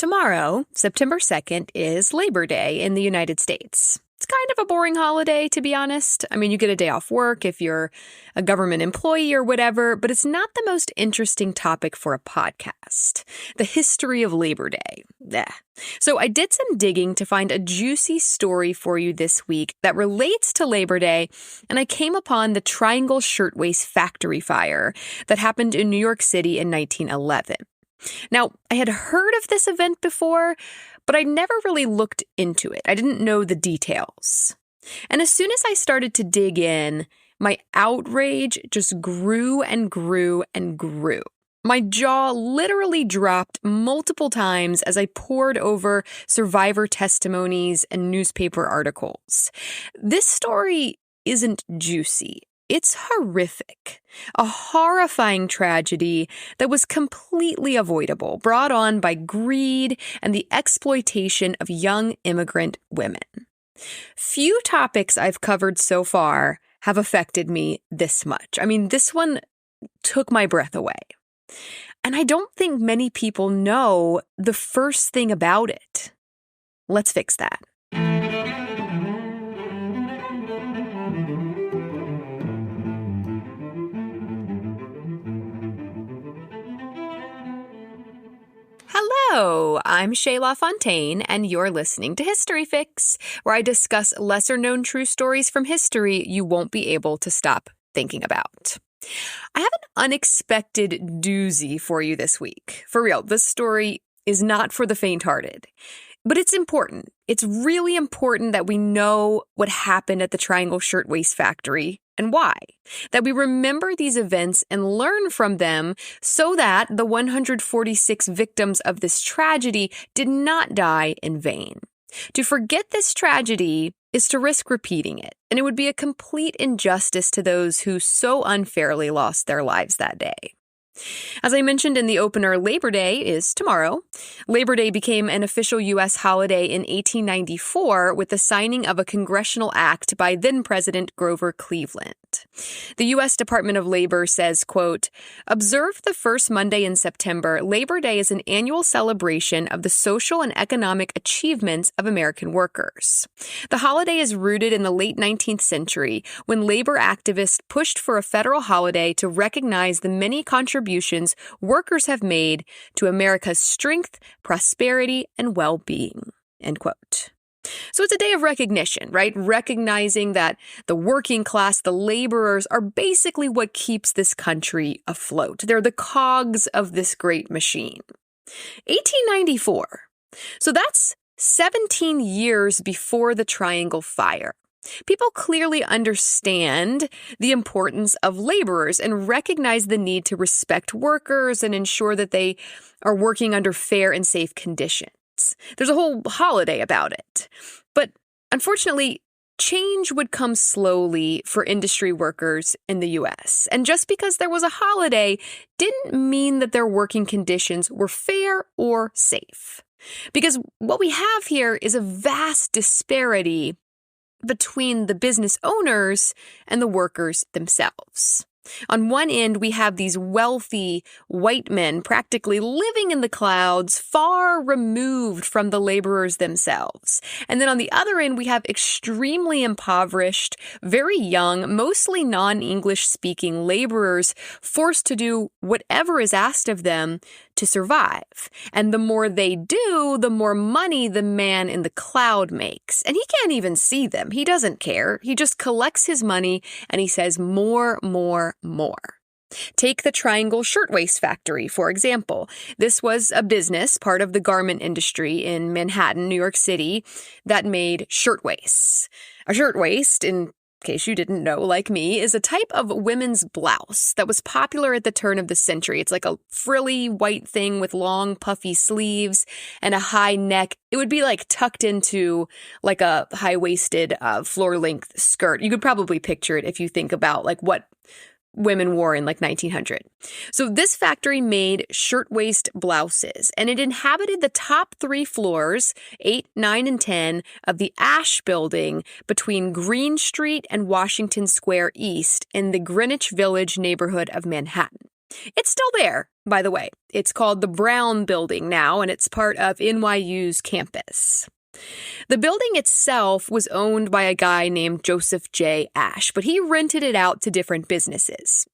Tomorrow, September 2nd, is Labor Day in the United States. It's kind of a boring holiday, to be honest. I mean, you get a day off work if you're a government employee or whatever, but it's not the most interesting topic for a podcast. The history of Labor Day. Blech. So I did some digging to find a juicy story for you this week that relates to Labor Day, and I came upon the Triangle Shirtwaist Factory fire that happened in New York City in 1911. Now, I had heard of this event before, but I never really looked into it. I didn't know the details. And as soon as I started to dig in, my outrage just grew and grew and grew. My jaw literally dropped multiple times as I pored over survivor testimonies and newspaper articles. This story isn't juicy. It's horrific, a horrifying tragedy that was completely avoidable, brought on by greed and the exploitation of young immigrant women. Few topics I've covered so far have affected me this much. I mean, this one took my breath away. And I don't think many people know the first thing about it. Let's fix that. Hello, I'm Shayla Fontaine, and you're listening to History Fix, where I discuss lesser-known true stories from history you won't be able to stop thinking about. I have an unexpected doozy for you this week. For real, this story is not for the faint-hearted. But it's important. It's really important that we know what happened at the Triangle Shirtwaist Factory and why. That we remember these events and learn from them so that the 146 victims of this tragedy did not die in vain. To forget this tragedy is to risk repeating it, and it would be a complete injustice to those who so unfairly lost their lives that day. As I mentioned in the opener, Labor Day is tomorrow. Labor Day became an official U.S. holiday in 1894 with the signing of a congressional act by then-President Grover Cleveland. The U.S. Department of Labor says, quote, "Observed the first Monday in September, Labor Day is an annual celebration of the social and economic achievements of American workers. The holiday is rooted in the late 19th century when labor activists pushed for a federal holiday to recognize the many contributions workers have made to America's strength, prosperity, and well-being," end quote. So it's a day of recognition, right? Recognizing that the working class, the laborers, are basically what keeps this country afloat. They're the cogs of this great machine. 1894. So that's 17 years before the Triangle Fire. People clearly understand the importance of laborers and recognize the need to respect workers and ensure that they are working under fair and safe conditions. There's a whole holiday about it. But unfortunately, change would come slowly for industry workers in the U.S. And just because there was a holiday didn't mean that their working conditions were fair or safe. Because what we have here is a vast disparity between the business owners and the workers themselves. On one end, we have these wealthy white men practically living in the clouds, far removed from the laborers themselves. And then on the other end, we have extremely impoverished, very young, mostly non-English speaking laborers forced to do whatever is asked of them to survive. And the more they do, the more money the man in the cloud makes. And he can't even see them. He doesn't care. He just collects his money and he says more, more, more. Take the Triangle Shirtwaist Factory, for example. This was a business, part of the garment industry in Manhattan, New York City, that made shirtwaists. A shirtwaist, in case you didn't know, like me, is a type of women's blouse that was popular at the turn of the century. It's like a frilly white thing with long, puffy sleeves and a high neck. It would be like tucked into like a high-waisted floor-length skirt. You could probably picture it if you think about like what women wore in like 1900. So this factory made shirtwaist blouses, and it inhabited the top 3 floors, 8, 9, and 10, of the Asch building between Green Street and Washington Square East in the Greenwich Village neighborhood of Manhattan. It's still there, by the way. It's called the Brown Building now, and it's part of NYU's campus. The building itself was owned by a guy named Joseph J. Asch, but he rented it out to different businesses.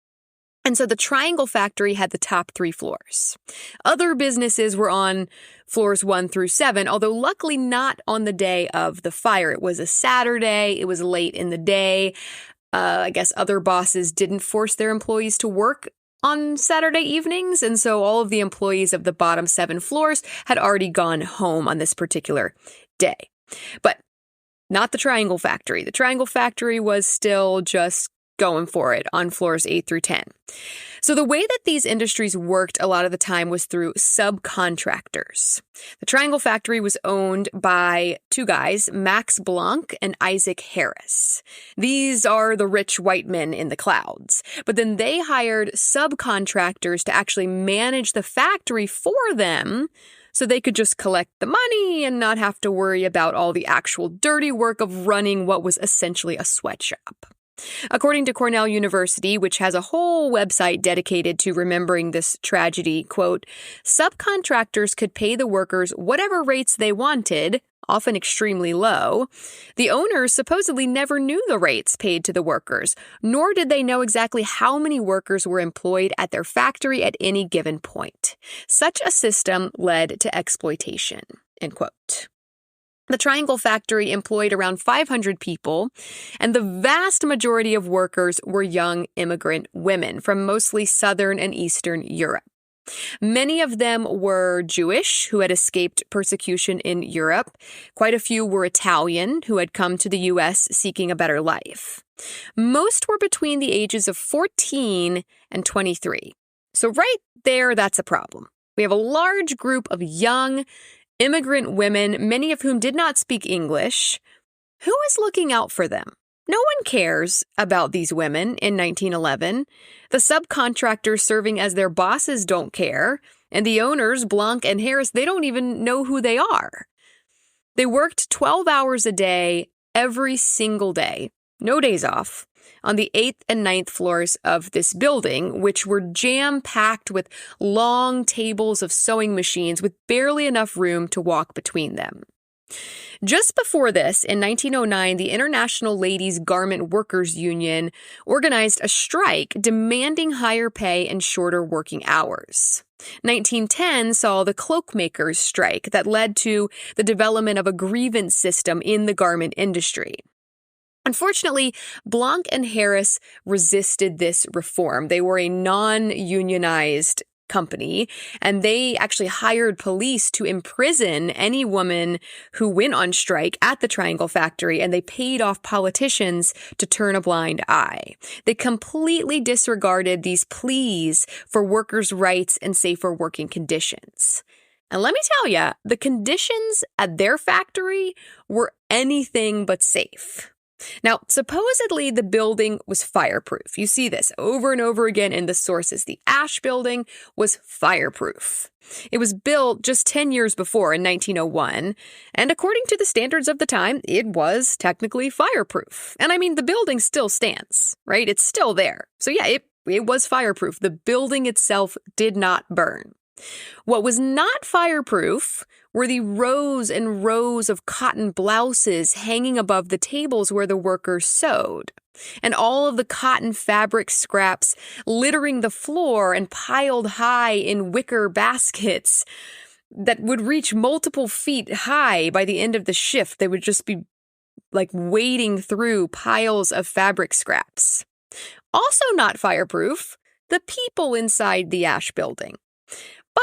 And so the Triangle Factory had the top 3 floors. Other businesses were on floors 1 through 7, although luckily not on the day of the fire. It was a Saturday. It was late in the day. I guess other bosses didn't force their employees to work on Saturday evenings, and so all of the employees of the bottom 7 floors had already gone home on this particular day. But not the Triangle Factory. The Triangle Factory was still just going for it on floors 8 through 10. So the way that these industries worked a lot of the time was through subcontractors. The Triangle Factory was owned by 2 guys, Blanck and Isaac Harris. These are the rich white men in the clouds. But then they hired subcontractors to actually manage the factory for them so they could just collect the money and not have to worry about all the actual dirty work of running what was essentially a sweatshop. According to Cornell University, which has a whole website dedicated to remembering this tragedy, quote, subcontractors could pay the workers whatever rates they wanted, often extremely low. The owners supposedly never knew the rates paid to the workers, nor did they know exactly how many workers were employed at their factory at any given point. Such a system led to exploitation, end quote. The Triangle Factory employed around 500 people, and the vast majority of workers were young immigrant women from mostly Southern and Eastern Europe. Many of them were Jewish, who had escaped persecution in Europe. Quite a few were Italian, who had come to the U.S. seeking a better life. Most were between the ages of 14 and 23. So right there, that's a problem. We have a large group of young immigrant women, many of whom did not speak English. Who is looking out for them? No one cares about these women in 1911. The subcontractors serving as their bosses don't care, and the owners, Blanck and Harris, they don't even know who they are. They worked 12 hours a day every single day, no days off, on the 8th and 9th floors of this building, which were jam-packed with long tables of sewing machines with barely enough room to walk between them. Just before this, in 1909, the International Ladies Garment Workers Union organized a strike demanding higher pay and shorter working hours. 1910 saw the cloakmakers strike that led to the development of a grievance system in the garment industry. Unfortunately, Blanck and Harris resisted this reform. They were a non-unionized company, and they actually hired police to imprison any woman who went on strike at the Triangle Factory, and they paid off politicians to turn a blind eye. They completely disregarded these pleas for workers' rights and safer working conditions. And let me tell you, the conditions at their factory were anything but safe. Now, supposedly the building was fireproof. You see this over and over again in the sources. The Asch building was fireproof. It was built just 10 years before in 1901, and according to the standards of the time, it was technically fireproof. And I mean, the building still stands, right? It's still there. So yeah, it was fireproof. The building itself did not burn. What was not fireproof were the rows and rows of cotton blouses hanging above the tables where the workers sewed, and all of the cotton fabric scraps littering the floor and piled high in wicker baskets that would reach multiple feet high by the end of the shift. They would just be like wading through piles of fabric scraps. Also not fireproof, the people inside the Asch building.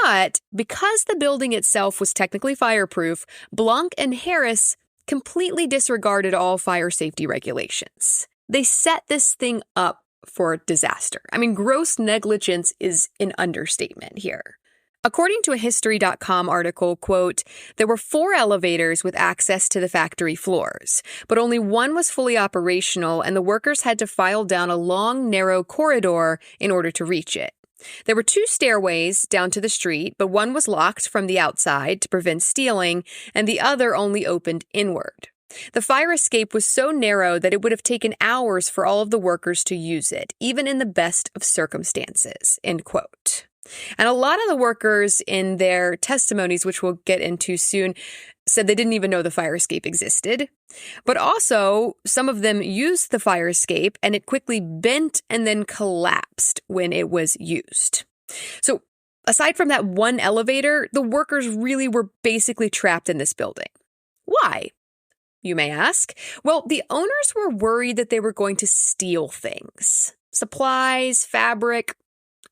But because the building itself was technically fireproof, Blanck and Harris completely disregarded all fire safety regulations. They set this thing up for disaster. I mean, gross negligence is an understatement here. According to a History.com article, quote, there were 4 elevators with access to the factory floors, but only one was fully operational, and the workers had to file down a long, narrow corridor in order to reach it. There were 2 stairways down to the street, but one was locked from the outside to prevent stealing, and the other only opened inward. The fire escape was so narrow that it would have taken hours for all of the workers to use it, even in the best of circumstances, end quote. And a lot of the workers in their testimonies, which we'll get into soon, said they didn't even know the fire escape existed. But also, some of them used the fire escape and it quickly bent and then collapsed when it was used. So aside from that one elevator, the workers really were basically trapped in this building. Why? You may ask. Well, the owners were worried that they were going to steal things. Supplies, fabric,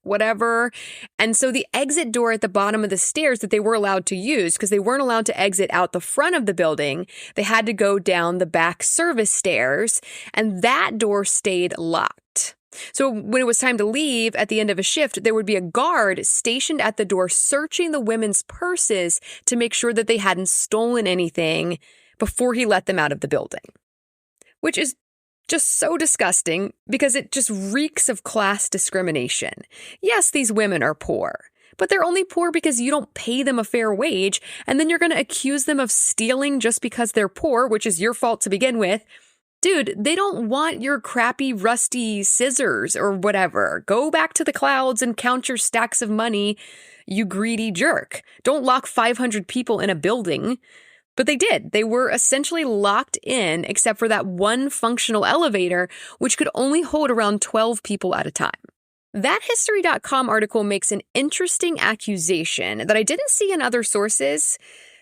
whatever. And so the exit door at the bottom of the stairs that they were allowed to use, because they weren't allowed to exit out the front of the building, they had to go down the back service stairs, and that door stayed locked. So when it was time to leave at the end of a shift, there would be a guard stationed at the door searching the women's purses to make sure that they hadn't stolen anything before he let them out of the building, which is just so disgusting because it just reeks of class discrimination. Yes, these women are poor, but they're only poor because you don't pay them a fair wage, and then you're going to accuse them of stealing just because they're poor, which is your fault to begin with. Dude, they don't want your crappy, rusty scissors or whatever. Go back to the clouds and count your stacks of money, you greedy jerk. Don't lock 500 people in a building. But they did. They were essentially locked in, except for that one functional elevator, which could only hold around 12 people at a time. That History.com article makes an interesting accusation that I didn't see in other sources.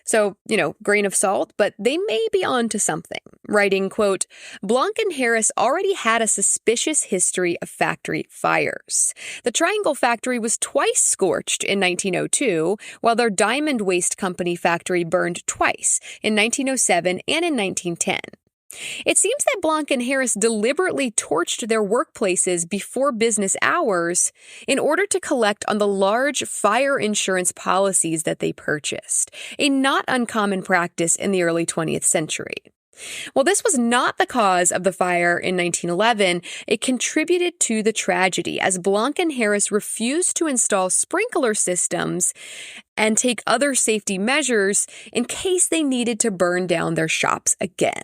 So, grain of salt, but they may be onto something. Writing, quote, Blanck and Harris already had a suspicious history of factory fires. The Triangle factory was twice scorched in 1902, while their diamond waste company factory burned twice, in 1907 and in 1910. It seems that Blanck and Harris deliberately torched their workplaces before business hours in order to collect on the large fire insurance policies that they purchased, a not uncommon practice in the early 20th century. While this was not the cause of the fire in 1911, it contributed to the tragedy as Blanck and Harris refused to install sprinkler systems and take other safety measures in case they needed to burn down their shops again.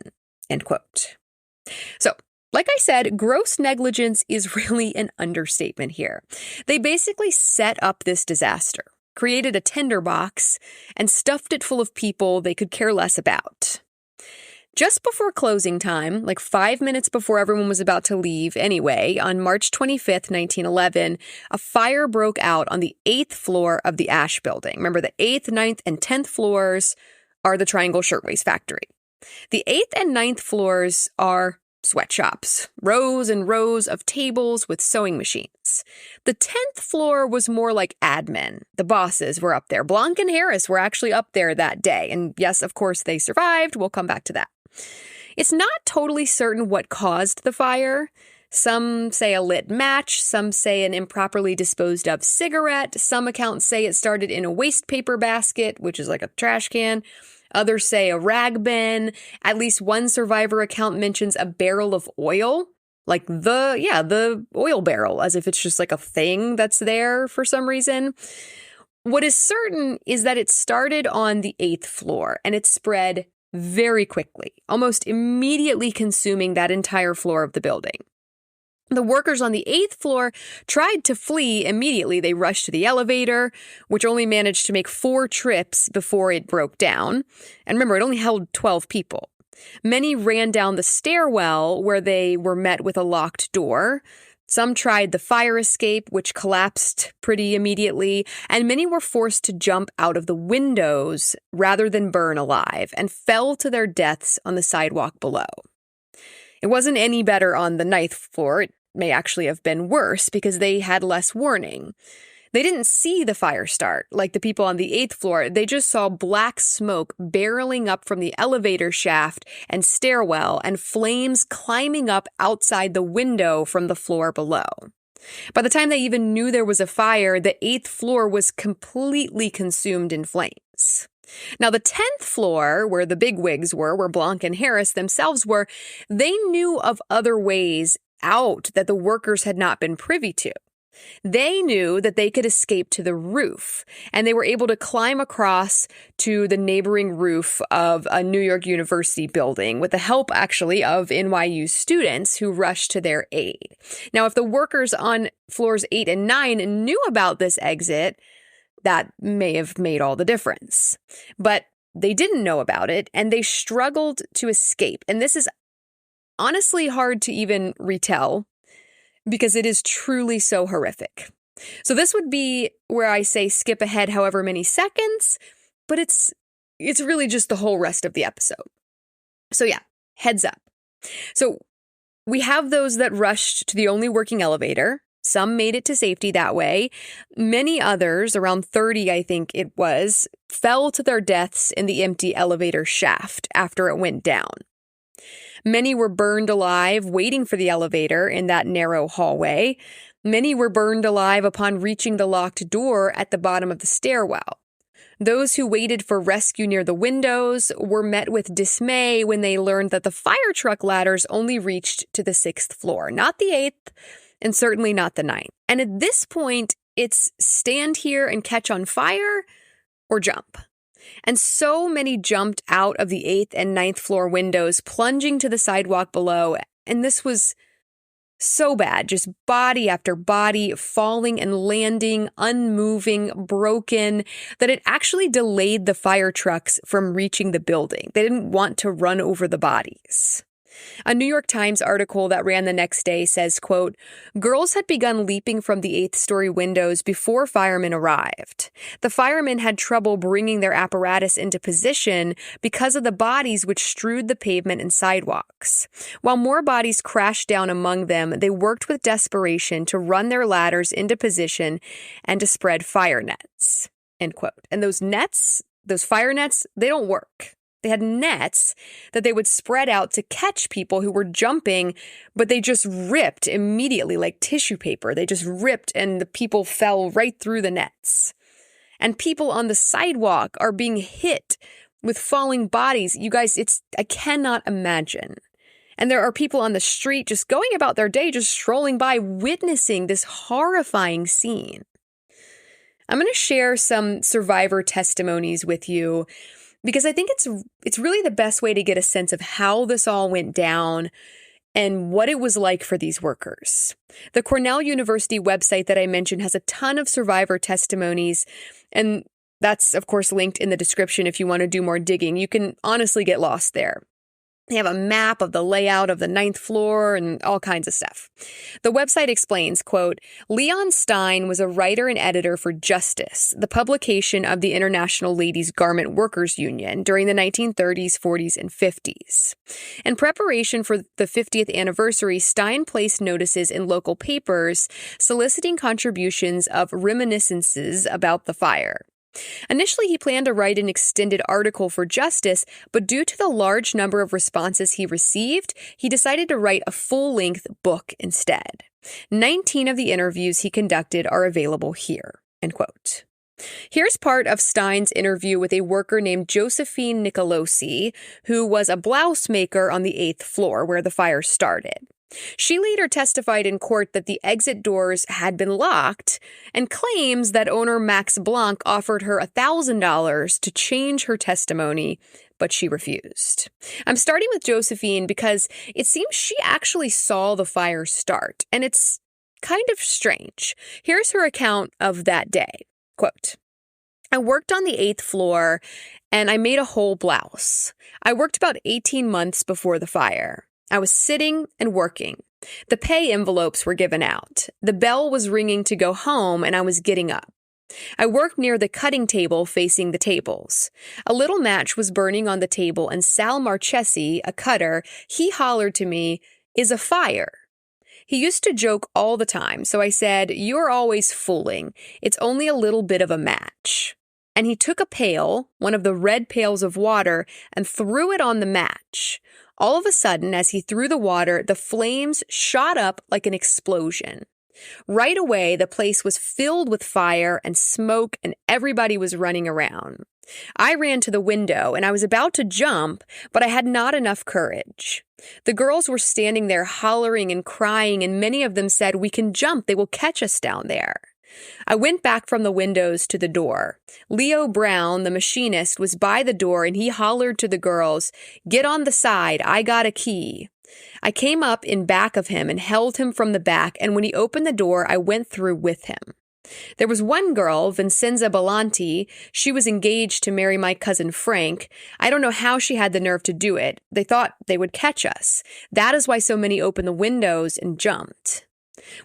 End quote. So, like I said, gross negligence is really an understatement here. They basically set up this disaster, created a tinderbox, and stuffed it full of people they could care less about. Just before closing time, like 5 minutes before everyone was about to leave anyway, on March 25th, 1911, a fire broke out on the 8th floor of the Asch building. Remember, the 8th, 9th, and 10th floors are the Triangle Shirtwaist Factory. The 8th and 9th floors are sweatshops, rows and rows of tables with sewing machines. The 10th floor was more like admin. The bosses were up there. Blanck and Harris were actually up there that day. And yes, of course, they survived. We'll come back to that. It's not totally certain what caused the fire. Some say a lit match, some say an improperly disposed of cigarette, some accounts say it started in a waste paper basket, which is like a trash can. Others say a rag bin. At least one survivor account mentions a barrel of oil, like the oil barrel, as if it's just like a thing that's there for some reason. What is certain is that it started on the 8th floor and it spread very quickly, almost immediately consuming that entire floor of the building. The workers on the 8th floor tried to flee immediately. They rushed to the elevator, which only managed to make 4 trips before it broke down. And remember, it only held 12 people. Many ran down the stairwell where they were met with a locked door. Some tried the fire escape, which collapsed pretty immediately, and many were forced to jump out of the windows rather than burn alive and fell to their deaths on the sidewalk below. It wasn't any better on the 9th floor. It may actually have been worse because they had less warning. They didn't see the fire start like the people on the 8th floor. They just saw black smoke barreling up from the elevator shaft and stairwell and flames climbing up outside the window from the floor below. By the time they even knew there was a fire, the 8th floor was completely consumed in flames. Now, the 10th floor, where the bigwigs were, where Blanck and Harris themselves were, they knew of other ways out that the workers had not been privy to. They knew that they could escape to the roof, and they were able to climb across to the neighboring roof of a New York University building with the help, actually, of NYU students who rushed to their aid. Now, if the workers on floors 8 and 9 knew about this exit, that may have made all the difference. But they didn't know about it, and they struggled to escape. And this is honestly hard to even retell, because it is truly so horrific. So this would be where I say skip ahead however many seconds, but it's really just the whole rest of the episode. So yeah, heads up. So we have those that rushed to the only working elevator. Some made it to safety that way. Many others, around 30 I think it was, fell to their deaths in the empty elevator shaft after it went down. Many were burned alive waiting for the elevator in that narrow hallway. Many were burned alive upon reaching the locked door at the bottom of the stairwell. Those who waited for rescue near the windows were met with dismay when they learned that the fire truck ladders only reached to the 6th floor, not the 8th, and certainly not the 9th. And at this point, it's stand here and catch on fire or jump. And so many jumped out of the 8th and 9th floor windows, plunging to the sidewalk below. And this was so bad, just body after body falling and landing, unmoving, broken, that it actually delayed the fire trucks from reaching the building. They didn't want to run over the bodies. A New York Times article that ran the next day says, quote, "Girls had begun leaping from the 8th-story windows before firemen arrived. The firemen had trouble bringing their apparatus into position because of the bodies which strewed the pavement and sidewalks. While more bodies crashed down among them, they worked with desperation to run their ladders into position and to spread fire nets." End quote. And those nets, those fire nets, they don't work. They had nets that they would spread out to catch people who were jumping, but they just ripped immediately like tissue paper. They just ripped and the people fell right through the nets. And people on the sidewalk are being hit with falling bodies. You guys, I cannot imagine. And there are people on the street just going about their day, just strolling by, witnessing this horrifying scene. I'm going to share some survivor testimonies with you, because I think it's really the best way to get a sense of how this all went down and what it was like for these workers. The Cornell University website that I mentioned has a ton of survivor testimonies, and that's, of course, linked in the description if you want to do more digging. You can honestly get lost there. They have a map of the layout of the 9th floor and all kinds of stuff. The website explains, quote, "Leon Stein was a writer and editor for Justice, the publication of the International Ladies Garment Workers Union during the 1930s, 40s, and 50s. In preparation for the 50th anniversary, Stein placed notices in local papers soliciting contributions of reminiscences about the fire. Initially, he planned to write an extended article for Justice, but due to the large number of responses he received, he decided to write a full-length book instead. 19 of the interviews he conducted are available here." End quote. Here's part of Stein's interview with a worker named Josephine Nicolosi, who was a blouse maker on the 8th floor where the fire started. She later testified in court that the exit doors had been locked and claims that owner Max Blanck offered her $1,000 to change her testimony, but she refused. I'm starting with Josephine because it seems she actually saw the fire start, and it's kind of strange. Here's her account of that day. Quote, "I worked on the 8th floor, and I made a whole blouse. I worked about 18 months before the fire. I was sitting and working. The pay envelopes were given out. The bell was ringing to go home, and I was getting up. I worked near the cutting table facing the tables. A little match was burning on the table, and Sal Marchesi, a cutter, he hollered to me, 'Is a fire?' He used to joke all the time, so I said, 'You're always fooling. It's only a little bit of a match.' And he took a pail, one of the red pails of water, and threw it on the match. All of a sudden, as he threw the water, the flames shot up like an explosion. Right away, the place was filled with fire and smoke, and everybody was running around. I ran to the window and I was about to jump, but I had not enough courage. The girls were standing there hollering and crying, and many of them said, "We can jump, they will catch us down there." I went back from the windows to the door. Leo Brown, the machinist, was by the door and he hollered to the girls, "Get on the side, I got a key." I came up in back of him and held him from the back, and when he opened the door, I went through with him. There was one girl, Vincenza Belanti. She was engaged to marry my cousin Frank. I don't know how she had the nerve to do it. They thought they would catch us. That is why so many opened the windows and jumped.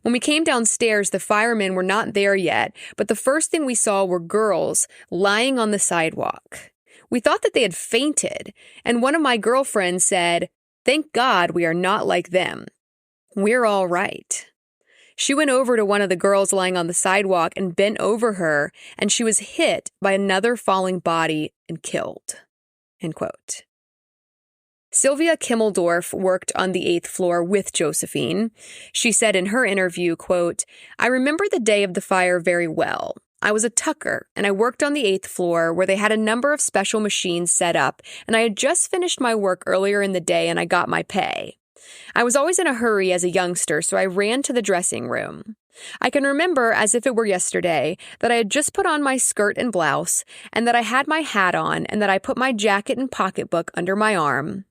When we came downstairs, the firemen were not there yet, but the first thing we saw were girls lying on the sidewalk. We thought that they had fainted, and one of my girlfriends said, "Thank God we are not like them. We're all right." She went over to one of the girls lying on the sidewalk and bent over her, and she was hit by another falling body and killed. End quote. Sylvia Kimmeldorf worked on the 8th floor with Josephine. She said in her interview, quote, "I remember the day of the fire very well. I was a tucker, and I worked on the 8th floor where they had a number of special machines set up, and I had just finished my work earlier in the day and I got my pay. I was always in a hurry as a youngster, so I ran to the dressing room. I can remember, as if it were yesterday, that I had just put on my skirt and blouse, and that I had my hat on, and that I put my jacket and pocketbook under my arm.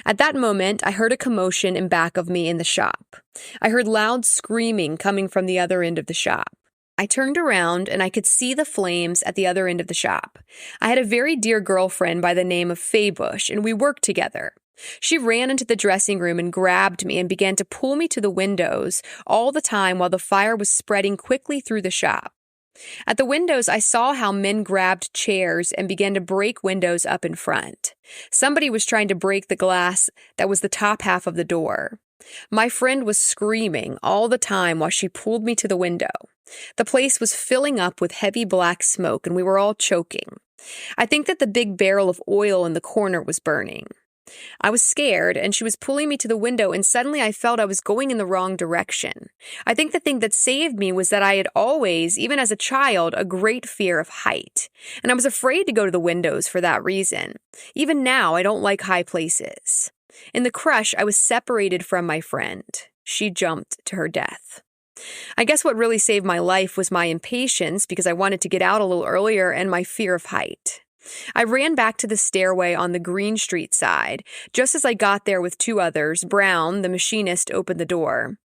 At that moment, I heard a commotion in back of me in the shop. I heard loud screaming coming from the other end of the shop. I turned around and I could see the flames at the other end of the shop. I had a very dear girlfriend by the name of Faybush, and we worked together. She ran into the dressing room and grabbed me and began to pull me to the windows all the time while the fire was spreading quickly through the shop. At the windows, I saw how men grabbed chairs and began to break windows up in front. Somebody was trying to break the glass that was the top half of the door. My friend was screaming all the time while she pulled me to the window. The place was filling up with heavy black smoke, and we were all choking. I think that the big barrel of oil in the corner was burning. I was scared, and she was pulling me to the window, and suddenly I felt I was going in the wrong direction. I think the thing that saved me was that I had always, even as a child, a great fear of height, and I was afraid to go to the windows for that reason. Even now, I don't like high places. In the crush, I was separated from my friend. She jumped to her death. I guess what really saved my life was my impatience because I wanted to get out a little earlier and my fear of height. I ran back to the stairway on the Green Street side. Just as I got there with 2 others, Brown, the machinist, opened the door.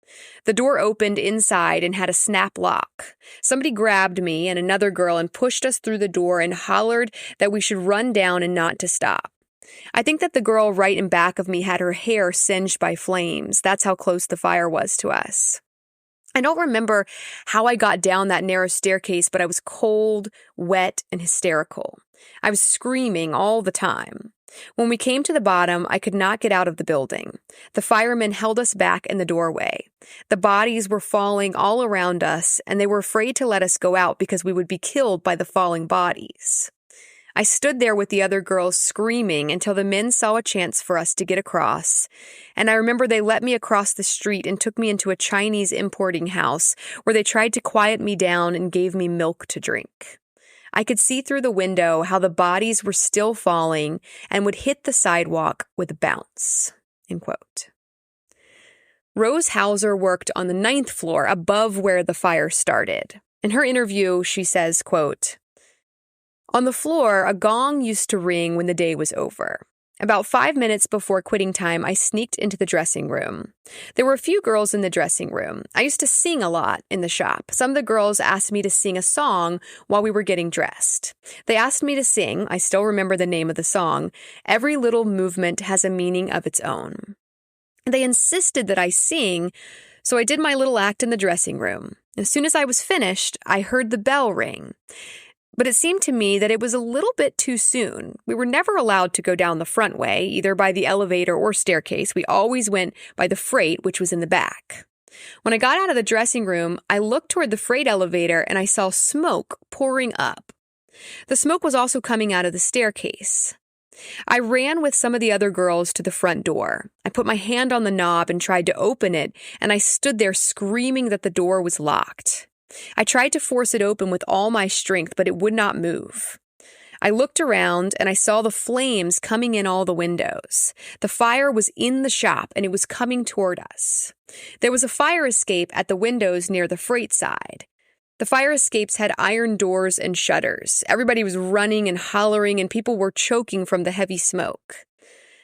The door opened inside and had a snap lock. Somebody grabbed me and another girl and pushed us through the door and hollered that we should run down and not to stop. I think that the girl right in back of me had her hair singed by flames. That's how close the fire was to us. I don't remember how I got down that narrow staircase, but I was cold, wet, and hysterical. I was screaming all the time. When we came to the bottom, I could not get out of the building. The firemen held us back in the doorway. The bodies were falling all around us, and they were afraid to let us go out because we would be killed by the falling bodies. I stood there with the other girls screaming until the men saw a chance for us to get across, and I remember they let me across the street and took me into a Chinese importing house where they tried to quiet me down and gave me milk to drink. I could see through the window how the bodies were still falling and would hit the sidewalk with a bounce. End quote. Rose Hauser worked on the 9th floor above where the fire started. In her interview, she says, quote, "On the floor, a gong used to ring when the day was over. About 5 minutes before quitting time, I sneaked into the dressing room. There were a few girls in the dressing room. I used to sing a lot in the shop. Some of the girls asked me to sing a song while we were getting dressed. They asked me to sing, I still remember the name of the song, Every Little Movement Has a Meaning of Its Own. They insisted that I sing, so I did my little act in the dressing room. As soon as I was finished, I heard the bell ring. But it seemed to me that it was a little bit too soon. We were never allowed to go down the front way, either by the elevator or staircase. We always went by the freight, which was in the back. When I got out of the dressing room, I looked toward the freight elevator and I saw smoke pouring up. The smoke was also coming out of the staircase. I ran with some of the other girls to the front door. I put my hand on the knob and tried to open it, and I stood there screaming that the door was locked. I tried to force it open with all my strength, but it would not move. I looked around and I saw the flames coming in all the windows. The fire was in the shop and it was coming toward us. There was a fire escape at the windows near the freight side. The fire escapes had iron doors and shutters. Everybody was running and hollering and people were choking from the heavy smoke.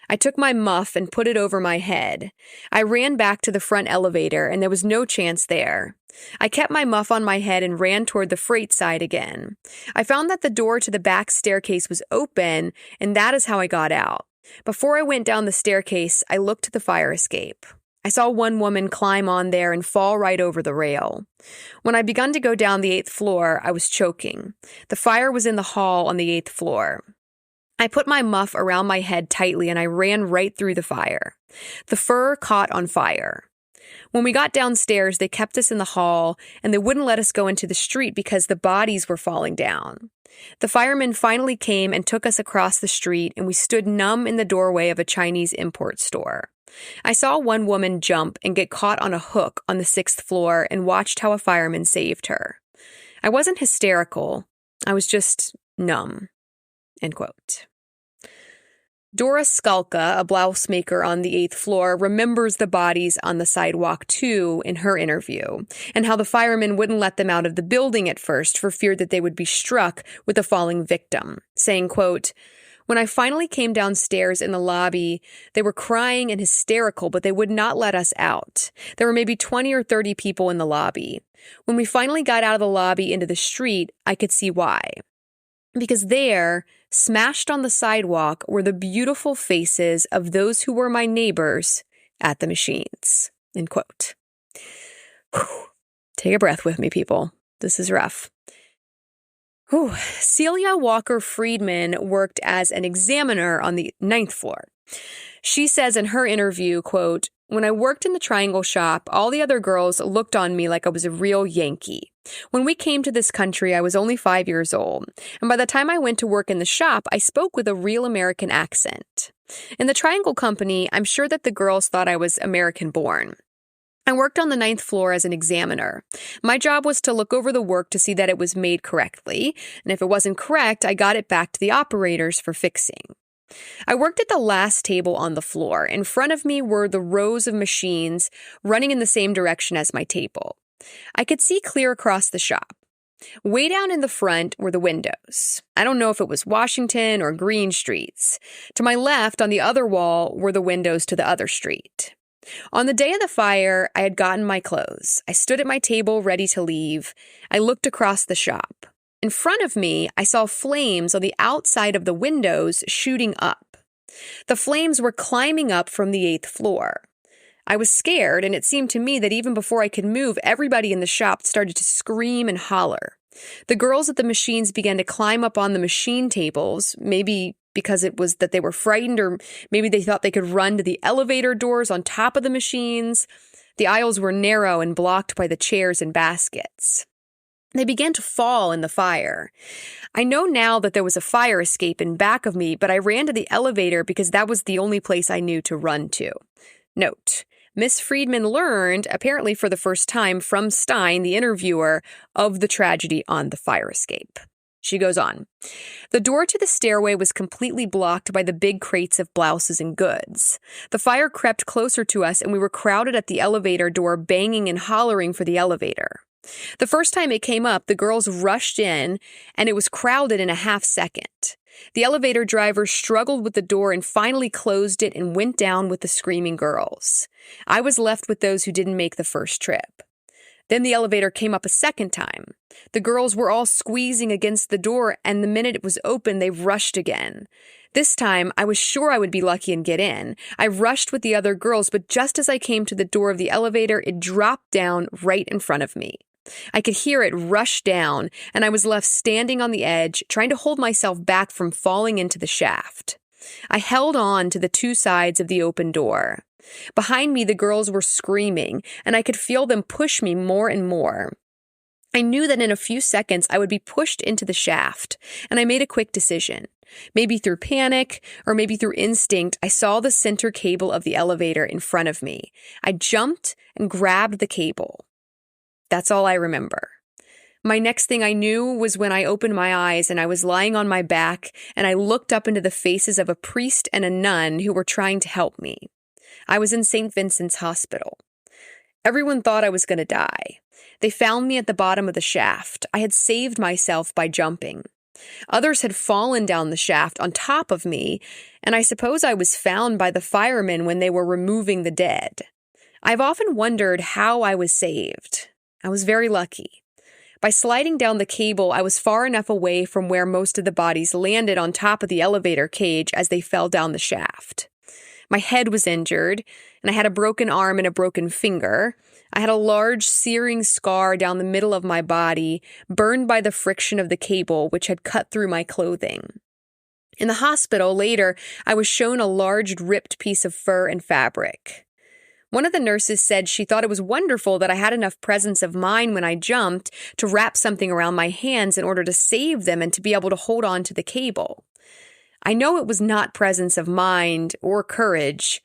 I took my muff and put it over my head. I ran back to the front elevator and there was no chance there. I kept my muff on my head and ran toward the freight side again. I found that the door to the back staircase was open, and that is how I got out. Before I went down the staircase, I looked to the fire escape. I saw one woman climb on there and fall right over the rail. When I begun to go down the 8th floor, I was choking. The fire was in the hall on the 8th floor. I put my muff around my head tightly and I ran right through the fire. The fur caught on fire. When we got downstairs, they kept us in the hall and they wouldn't let us go into the street because the bodies were falling down. The firemen finally came and took us across the street and we stood numb in the doorway of a Chinese import store. I saw one woman jump and get caught on a hook on the 6th floor and watched how a fireman saved her. I wasn't hysterical. I was just numb. End quote. Dora Skalka, a blouse maker on the 8th floor, remembers the bodies on the sidewalk too in her interview, and how the firemen wouldn't let them out of the building at first for fear that they would be struck with a falling victim, saying, quote, "When I finally came downstairs in the lobby, they were crying and hysterical, but they would not let us out. There were maybe 20 or 30 people in the lobby. When we finally got out of the lobby into the street, I could see why. Because there, smashed on the sidewalk, were the beautiful faces of those who were my neighbors at the machines." End quote. Whew. Take a breath with me, people. This is rough. Whew. Celia Walker Friedman worked as an examiner on the 9th floor. She says in her interview, quote, "When I worked in the Triangle shop, all the other girls looked on me like I was a real Yankee. When we came to this country, I was only 5 years old, and by the time I went to work in the shop, I spoke with a real American accent. In the Triangle Company, I'm sure that the girls thought I was American-born. I worked on the 9th floor as an examiner. My job was to look over the work to see that it was made correctly, and if it wasn't correct, I got it back to the operators for fixing. I worked at the last table on the floor. In front of me were the rows of machines running in the same direction as my table. I could see clear across the shop. Way down in the front were the windows. I don't know if it was Washington or Green Streets. To my left, on the other wall, were the windows to the other street. On the day of the fire, I had gotten my clothes. I stood at my table ready to leave. I looked across the shop. In front of me, I saw flames on the outside of the windows shooting up. The flames were climbing up from the 8th floor. I was scared, and it seemed to me that even before I could move, everybody in the shop started to scream and holler. The girls at the machines began to climb up on the machine tables, maybe because it was that they were frightened, or maybe they thought they could run to the elevator doors on top of the machines. The aisles were narrow and blocked by the chairs and baskets. They began to fall in the fire. I know now that there was a fire escape in back of me, but I ran to the elevator because that was the only place I knew to run to. Note, Miss Friedman learned, apparently for the first time, from Stein, the interviewer, of the tragedy on the fire escape. She goes on, "The door to the stairway was completely blocked by the big crates of blouses and goods. The fire crept closer to us and we were crowded at the elevator door, banging and hollering for the elevator. The first time it came up, the girls rushed in, and it was crowded in a half second. The elevator driver struggled with the door and finally closed it and went down with the screaming girls. I was left with those who didn't make the first trip. Then the elevator came up a second time. The girls were all squeezing against the door, and the minute it was open, they rushed again. This time, I was sure I would be lucky and get in. I rushed with the other girls, but just as I came to the door of the elevator, it dropped down right in front of me. I could hear it rush down, and I was left standing on the edge, trying to hold myself back from falling into the shaft. I held on to the two sides of the open door. Behind me, the girls were screaming, and I could feel them push me more and more. I knew that in a few seconds I would be pushed into the shaft, and I made a quick decision. Maybe through panic, or maybe through instinct, I saw the center cable of the elevator in front of me. I jumped and grabbed the cable. That's all I remember. My next thing I knew was when I opened my eyes and I was lying on my back and I looked up into the faces of a priest and a nun who were trying to help me. I was in St. Vincent's Hospital. Everyone thought I was going to die. They found me at the bottom of the shaft. I had saved myself by jumping. Others had fallen down the shaft on top of me, and I suppose I was found by the firemen when they were removing the dead. I've often wondered how I was saved. I was very lucky. By sliding down the cable, I was far enough away from where most of the bodies landed on top of the elevator cage as they fell down the shaft. My head was injured, and I had a broken arm and a broken finger. I had a large searing scar down the middle of my body, burned by the friction of the cable, which had cut through my clothing. In the hospital later, I was shown a large ripped piece of fur and fabric. One of the nurses said she thought it was wonderful that I had enough presence of mind when I jumped to wrap something around my hands in order to save them and to be able to hold on to the cable. I know it was not presence of mind or courage.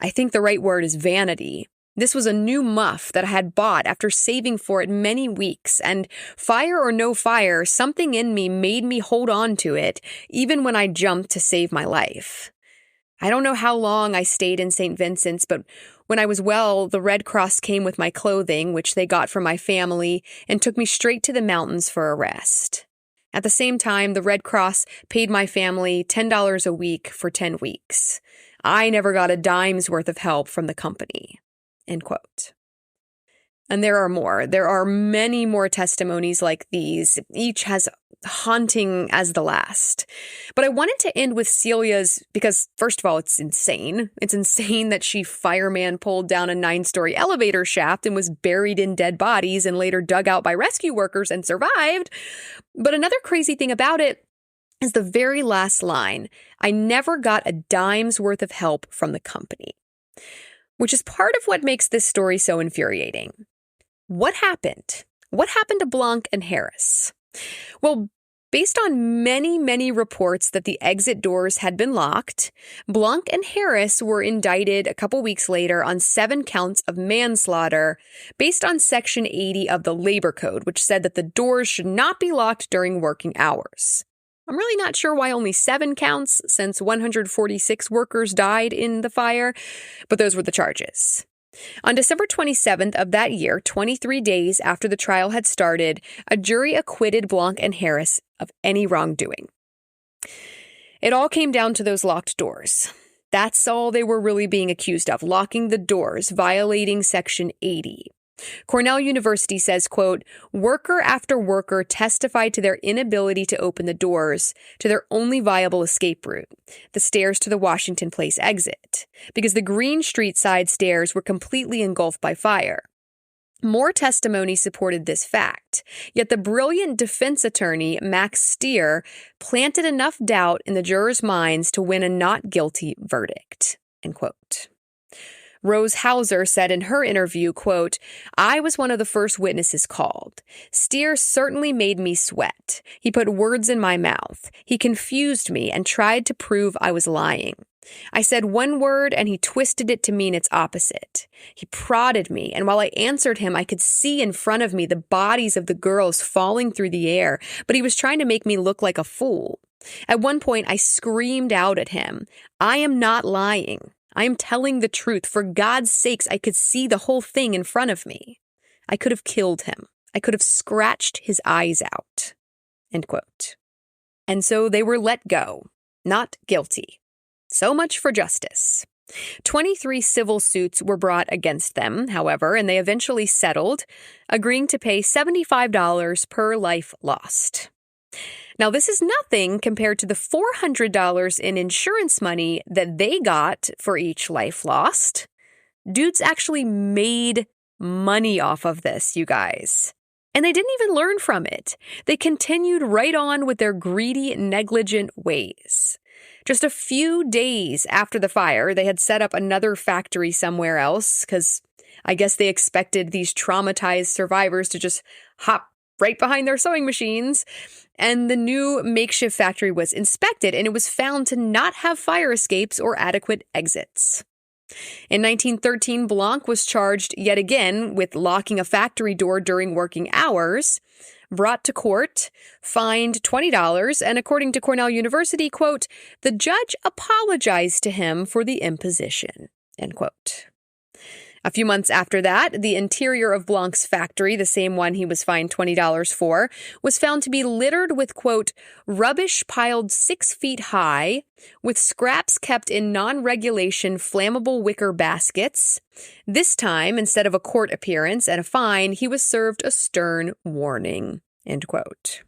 I think the right word is vanity. This was a new muff that I had bought after saving for it many weeks, and fire or no fire, something in me made me hold on to it, even when I jumped to save my life. I don't know how long I stayed in St. Vincent's, but when I was well, the Red Cross came with my clothing, which they got from my family, and took me straight to the mountains for a rest. At the same time, the Red Cross paid my family $10 a week for 10 weeks. I never got a dime's worth of help from the company." End quote. And there are more. There are many more testimonies like these, each as haunting as the last. But I wanted to end with Celia's because, first of all, it's insane. It's insane that she fireman pulled down a 9-story elevator shaft and was buried in dead bodies and later dug out by rescue workers and survived. But another crazy thing about it is the very last line, "I never got a dime's worth of help from the company," which is part of what makes this story so infuriating. What happened? What happened to Blanck and Harris? Well, based on many, many reports that the exit doors had been locked, Blanck and Harris were indicted a couple weeks later on 7 counts of manslaughter based on Section 80 of the Labor Code, which said that the doors should not be locked during working hours. I'm really not sure why only 7 counts, since 146 workers died in the fire, but those were the charges. On December 27th of that year, 23 days after the trial had started, a jury acquitted Blanck and Harris of any wrongdoing. It all came down to those locked doors. That's all they were really being accused of, locking the doors, violating Section 80. Cornell University says, quote, "Worker after worker testified to their inability to open the doors to their only viable escape route, the stairs to the Washington Place exit, because the Green Street side stairs were completely engulfed by fire." More testimony supported this fact, yet the brilliant defense attorney, Max Stier, planted enough doubt in the jurors' minds to win a not guilty verdict, end quote. Rose Hauser said in her interview, quote, "I was one of the first witnesses called. Stier certainly made me sweat. He put words in my mouth. He confused me and tried to prove I was lying. I said one word and he twisted it to mean its opposite. He prodded me, and while I answered him, I could see in front of me the bodies of the girls falling through the air, but he was trying to make me look like a fool. At one point, I screamed out at him, 'I am not lying. I am telling the truth. For God's sakes, I could see the whole thing in front of me. I could have killed him. I could have scratched his eyes out.'" End quote. And so they were let go, not guilty. So much for justice. 23 civil suits were brought against them, however, and they eventually settled, agreeing to pay $75 per life lost. Now, this is nothing compared to the $400 in insurance money that they got for each life lost. Dudes actually made money off of this, you guys. And they didn't even learn from it. They continued right on with their greedy, negligent ways. Just a few days after the fire, they had set up another factory somewhere else because I guess they expected these traumatized survivors to just hop right behind their sewing machines. And the new makeshift factory was inspected, and it was found to not have fire escapes or adequate exits. In 1913, Blanck was charged yet again with locking a factory door during working hours. brought to court, fined $20, and according to Cornell University, quote, the judge apologized to him for the imposition, end quote. A few months after that, the interior of Blanck's factory, the same one he was fined $20 for, was found to be littered with, quote, rubbish piled 6 feet high, with scraps kept in non-regulation flammable wicker baskets. This time, instead of a court appearance and a fine, he was served a stern warning, end quote.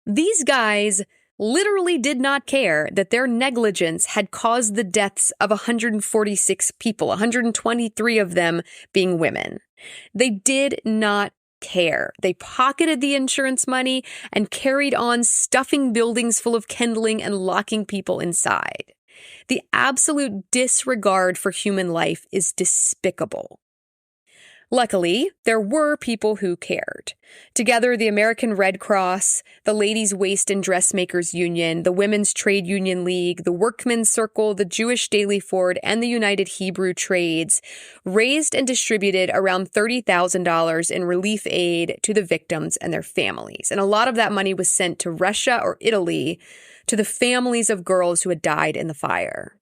These guys literally did not care that their negligence had caused the deaths of 146 people, 123 of them being women. They did not care. They pocketed the insurance money and carried on stuffing buildings full of kindling and locking people inside. The absolute disregard for human life is despicable. Luckily, there were people who cared. Together, the American Red Cross, the Ladies' Waist and Dressmakers Union, the Women's Trade Union League, the Workmen's Circle, the Jewish Daily Forward, and the United Hebrew Trades raised and distributed around $30,000 in relief aid to the victims and their families. And a lot of that money was sent to Russia or Italy to the families of girls who had died in the fire.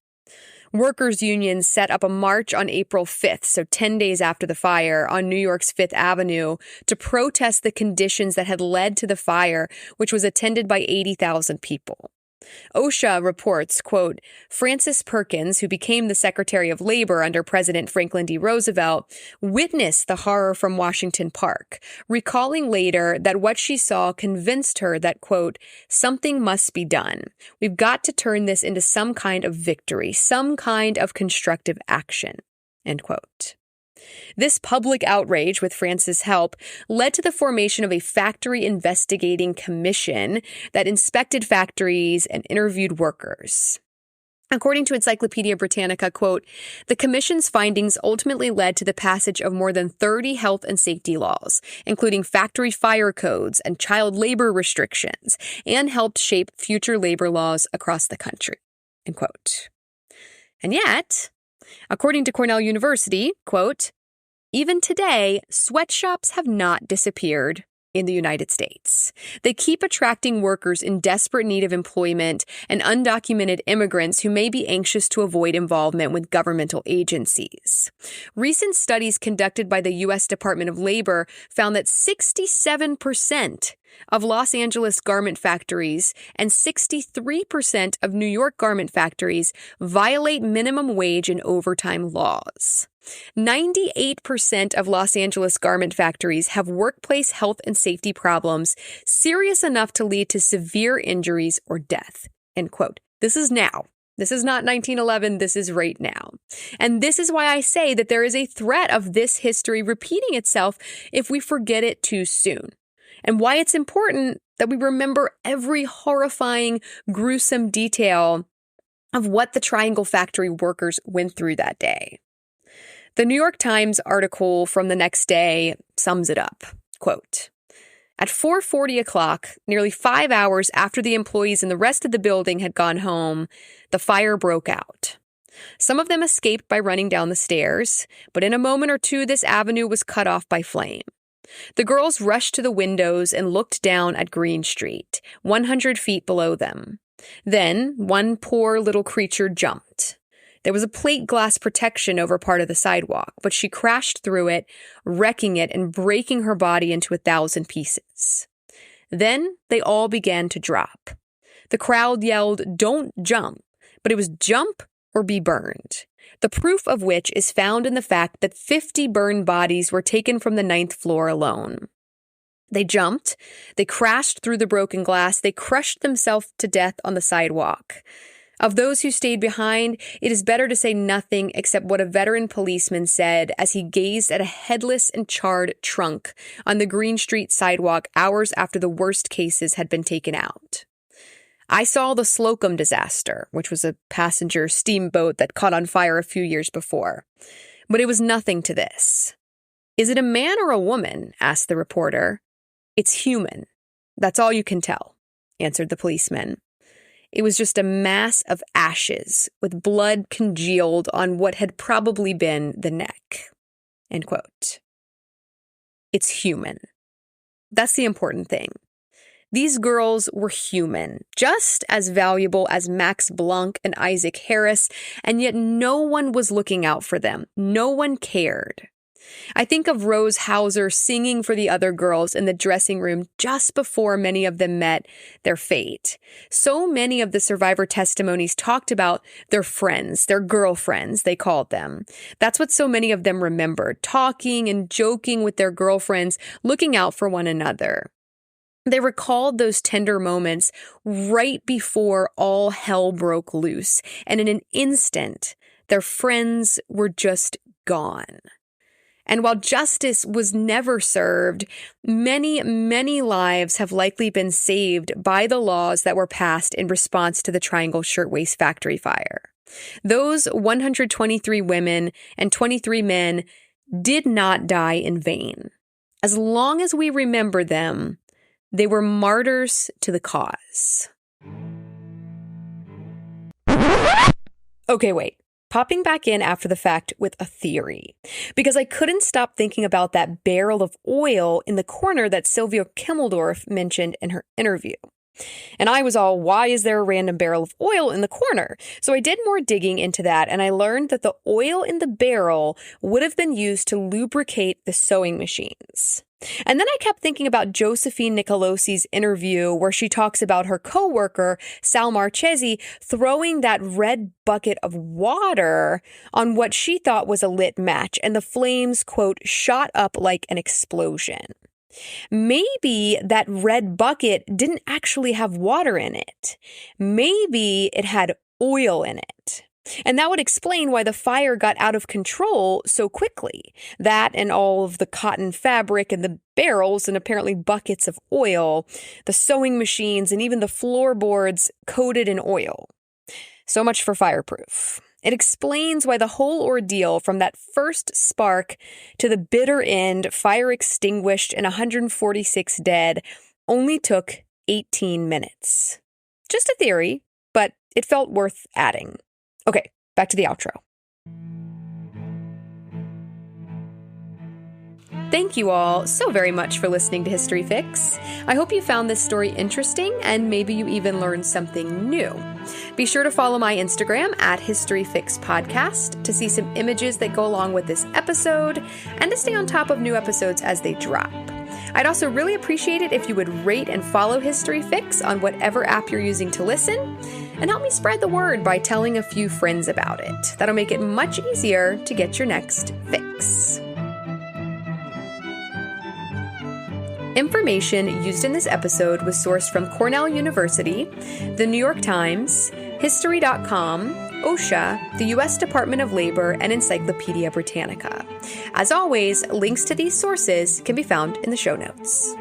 Workers' unions set up a march on April 5th, so 10 days after the fire, on New York's Fifth Avenue to protest the conditions that had led to the fire, which was attended by 80,000 people. OSHA reports, quote, Frances Perkins, who became the Secretary of Labor under President Franklin D. Roosevelt, witnessed the horror from Washington Park, recalling later that what she saw convinced her that, quote, something must be done. We've got to turn this into some kind of victory, some kind of constructive action, end quote. This public outrage, with France's help, led to the formation of a factory investigating commission that inspected factories and interviewed workers. According to Encyclopedia Britannica, quote, the commission's findings ultimately led to the passage of more than 30 health and safety laws, including factory fire codes and child labor restrictions, and helped shape future labor laws across the country, end quote. And yet, according to Cornell University, quote, even today, sweatshops have not disappeared in the United States. They keep attracting workers in desperate need of employment and undocumented immigrants who may be anxious to avoid involvement with governmental agencies. Recent studies conducted by the U.S. Department of Labor found that 67% of Los Angeles garment factories and 63% of New York garment factories violate minimum wage and overtime laws. 98% of Los Angeles garment factories have workplace health and safety problems serious enough to lead to severe injuries or death, end quote. This is now. This is not 1911. This is right now. And this is why I say that there is a threat of this history repeating itself if we forget it too soon. And why it's important that we remember every horrifying, gruesome detail of what the Triangle Factory workers went through that day. The New York Times article from the next day sums it up. Quote, at 4:40 o'clock, nearly 5 hours after the employees in the rest of the building had gone home, the fire broke out. Some of them escaped by running down the stairs, but in a moment or two, this avenue was cut off by flame. The girls rushed to the windows and looked down at Green Street, 100 feet below them. Then one poor little creature jumped. There was a plate glass protection over part of the sidewalk, but she crashed through it, wrecking it and breaking her body into 1,000 pieces. Then they all began to drop. The crowd yelled, "Don't jump," but it was jump or be burned. The proof of which is found in the fact that 50 burned bodies were taken from the 9th floor alone. They jumped, they crashed through the broken glass, they crushed themselves to death on the sidewalk. Of those who stayed behind, it is better to say nothing except what a veteran policeman said as he gazed at a headless and charred trunk on the Green Street sidewalk hours after the worst cases had been taken out. I saw the Slocum disaster, which was a passenger steamboat that caught on fire a few years before. But it was nothing to this. Is it a man or a woman? Asked the reporter. It's human. That's all you can tell, answered the policeman. It was just a mass of ashes with blood congealed on what had probably been the neck. End quote. It's human. That's the important thing. These girls were human, just as valuable as Max Blanck and Isaac Harris, and yet no one was looking out for them. No one cared. I think of Rose Hauser singing for the other girls in the dressing room just before many of them met their fate. So many of the survivor testimonies talked about their friends, their girlfriends, they called them. That's what so many of them remembered, talking and joking with their girlfriends, looking out for one another. They recalled those tender moments right before all hell broke loose, and in an instant, their friends were just gone. And while justice was never served, many, many lives have likely been saved by the laws that were passed in response to the Triangle Shirtwaist Factory fire. Those 123 women and 23 men did not die in vain. As long as we remember them, they were martyrs to the cause. Okay, wait. Popping back in after the fact with a theory, because I couldn't stop thinking about that barrel of oil in the corner that Sylvia Kimmeldorf mentioned in her interview. And I was all, why is there a random barrel of oil in the corner? So I did more digging into that, and I learned that the oil in the barrel would have been used to lubricate the sewing machines. And then I kept thinking about Josephine Nicolosi's interview where she talks about her coworker, Sal Marchesi, throwing that red bucket of water on what she thought was a lit match, and the flames, quote, shot up like an explosion. Maybe that red bucket didn't actually have water in it. Maybe it had oil in it. And that would explain why the fire got out of control so quickly. That and all of the cotton fabric and the barrels and apparently buckets of oil, the sewing machines, and even the floorboards coated in oil. So much for fireproof. It explains why the whole ordeal from that first spark to the bitter end, fire extinguished and 146 dead, only took 18 minutes. Just a theory, but it felt worth adding. Okay, back to the outro. Thank you all so very much for listening to History Fix. I hope you found this story interesting and maybe you even learned something new. Be sure to follow my Instagram at History Fix Podcast to see some images that go along with this episode and to stay on top of new episodes as they drop. I'd also really appreciate it if you would rate and follow History Fix on whatever app you're using to listen, and help me spread the word by telling a few friends about it. That'll make it much easier to get your next fix. Information used in this episode was sourced from Cornell University, the New York Times, History.com, OSHA, the U.S. Department of Labor, and Encyclopedia Britannica. As always, links to these sources can be found in the show notes.